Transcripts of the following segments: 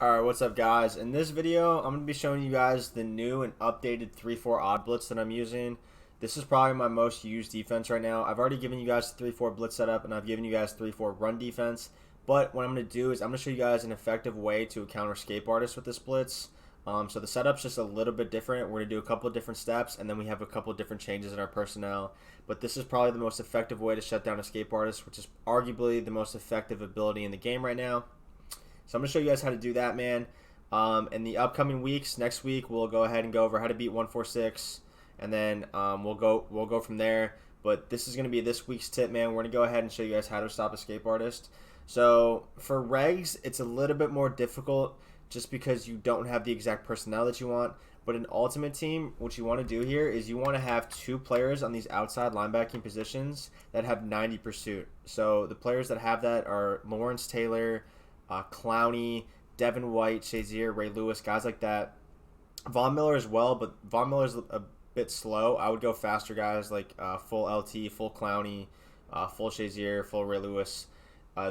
Alright, what's up guys? In this video, I'm going to be showing you guys the new and updated 3-4 odd blitz that I'm using. This is probably my most used defense right now. I've already given you guys the 3-4 blitz setup and I've given you guys 3-4 run defense. But what I'm going to do is I'm going to show you guys an effective way to counter escape artists with this blitz. So the setup's just a little bit different. We're going to do a couple of different steps and then we have a couple of different changes in our personnel. But this is probably the most effective way to shut down escape artists, which is arguably the most effective ability in the game right now. So I'm going to show you guys how to do that, man. In the upcoming weeks, next week, we'll go ahead and go over how to beat 146, and then we'll go from there. But this is going to be this week's tip, man. We're going to go ahead and show you guys how to stop escape artist. So for regs, it's a little bit more difficult just because you don't have the exact personnel that you want. But in Ultimate Team, what you want to do here is you want to have two players on these outside linebacking positions that have 90 pursuit. So the players that have that are Lawrence Taylor, Clowney, Devin White, Shazier, Ray Lewis, guys like that. Von Miller as well, but Von Miller's a bit slow. I would go faster guys like full LT, full Clowney, full Shazier, full Ray Lewis.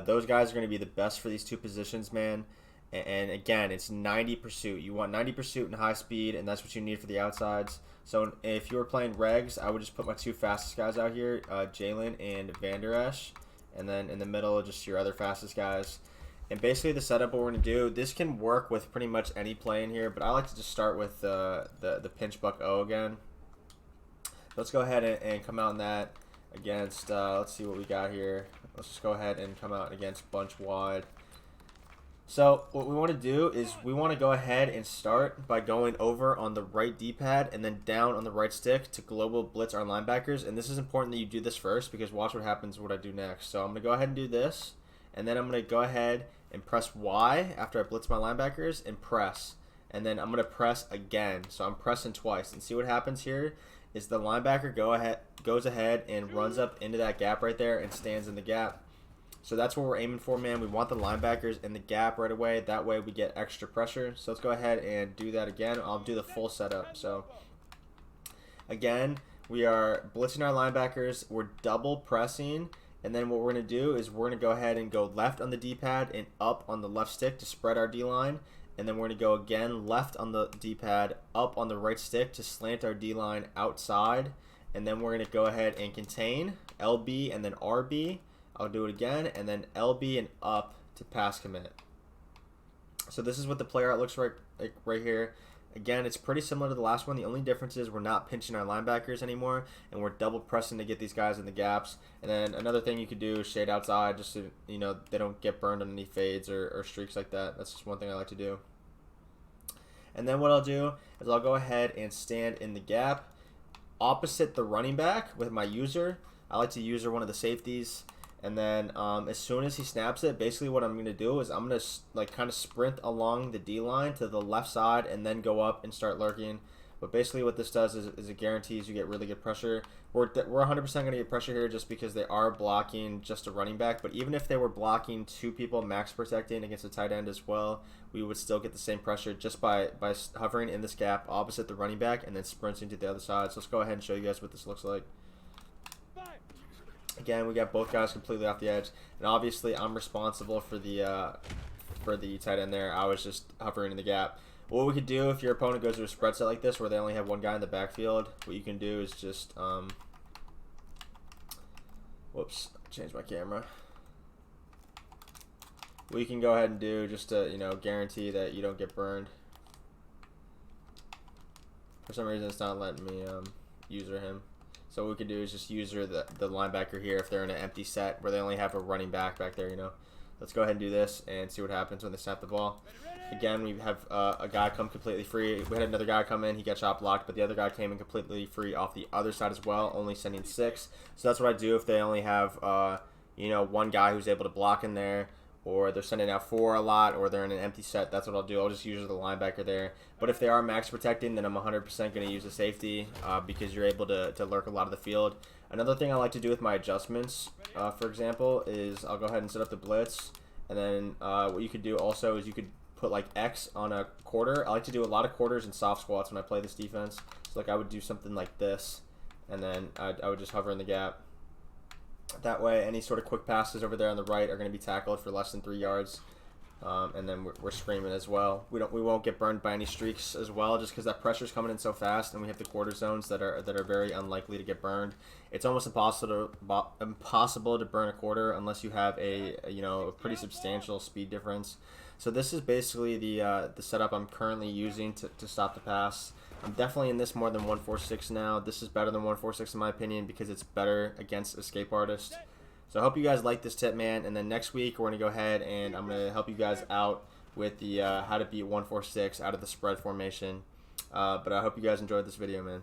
Those guys are going to be the best for these two positions, man. And again, it's 90 pursuit. You want 90 pursuit and high speed, and that's what you need for the outsides. So if you were playing regs, I would just put my two fastest guys out here, Jalen and Van Der Esch. And then in the middle, just your other fastest guys. And basically the setup what we're going to do, this can work with pretty much any play in here, but I like to just start with the pinch buck O again. Let's go ahead and come out in that against, let's see what we got here. Let's just go ahead and come out against bunch wide. So what we want to do is we want to go ahead and start by going over on the right D-pad and then down on the right stick to global blitz our linebackers. And this is important that you do this first because watch what happens what I do next. So I'm going to go ahead and do this, and then I'm going to go ahead and press Y after I blitz my linebackers and press. And then I'm going to press again. So I'm pressing twice. And see what happens here is the linebacker goes ahead and runs up into that gap right there and stands in the gap. So that's what we're aiming for, man. We want the linebackers in the gap right away. That way we get extra pressure. So let's go ahead and do that again. I'll do the full setup. So again, we are blitzing our linebackers. We're double pressing. And then what we're going to do is we're going to go ahead and go left on the D-pad and up on the left stick to spread our D-line. And then we're going to go again left on the D-pad, up on the right stick to slant our D-line outside. And then we're going to go ahead and contain, LB and then RB. I'll do it again, and then LB and up to pass commit. So this is what the player out looks like right here. Again, it's pretty similar to the last one. The only difference is we're not pinching our linebackers anymore, and we're double pressing to get these guys in the gaps. And then another thing you could do is shade outside just so they don't get burned on any fades or streaks like that. That's just one thing I like to do. And then what I'll do is I'll go ahead and stand in the gap opposite the running back with my user. I like to user one of the safeties. And then as soon as he snaps it, basically what I'm going to do is I'm going to kind of sprint along the D-line to the left side and then go up and start lurking. But basically what this does is it guarantees you get really good pressure. We're 100% going to get pressure here just because they are blocking just a running back. But even if they were blocking two people max protecting against a tight end as well, we would still get the same pressure just by hovering in this gap opposite the running back and then sprinting to the other side. So let's go ahead and show you guys what this looks like. Again, we got both guys completely off the edge, and obviously I'm responsible for the tight end there. I was just hovering in the gap. What we could do if your opponent goes to a spread set like this where they only have one guy in the backfield, what you can do is just whoops, change my camera. What you can go ahead and do just to guarantee that you don't get burned. For some reason it's not letting me user him. So what we can do is just user the linebacker here if they're in an empty set where they only have a running back there, Let's go ahead and do this and see what happens when they snap the ball. Again, we have a guy come completely free. We had another guy come in. He got shot blocked, but the other guy came in completely free off the other side as well, only sending 6. So that's what I do if they only have, one guy who's able to block in there, or they're sending out 4 a lot, or they're in an empty set. That's what I'll do. I'll just use the linebacker there. But if they are max protecting, then I'm 100% going to use a safety because you're able to lurk a lot of the field. Another thing I like to do with my adjustments, for example, is I'll go ahead and set up the blitz. And then what you could do also is you could put like X on a quarter. I like to do a lot of quarters and soft squats when I play this defense. So like I would do something like this, and then I would just hover in the gap. That way, any sort of quick passes over there on the right are going to be tackled for less than 3 yards. And then we're screaming as well. We won't get burned by any streaks as well, just because that pressure's coming in so fast, and we have the quarter zones that are very unlikely to get burned. It's almost impossible to burn a quarter unless you have a pretty substantial speed difference. So this is basically the setup I'm currently using to stop the pass. I'm definitely in this more than 146 now. This is better than 146 in my opinion because it's better against Escape Artist. So I hope you guys like this tip, man. And then next week, we're going to go ahead and I'm going to help you guys out with the how to beat 146 out of the spread formation. But I hope you guys enjoyed this video, man.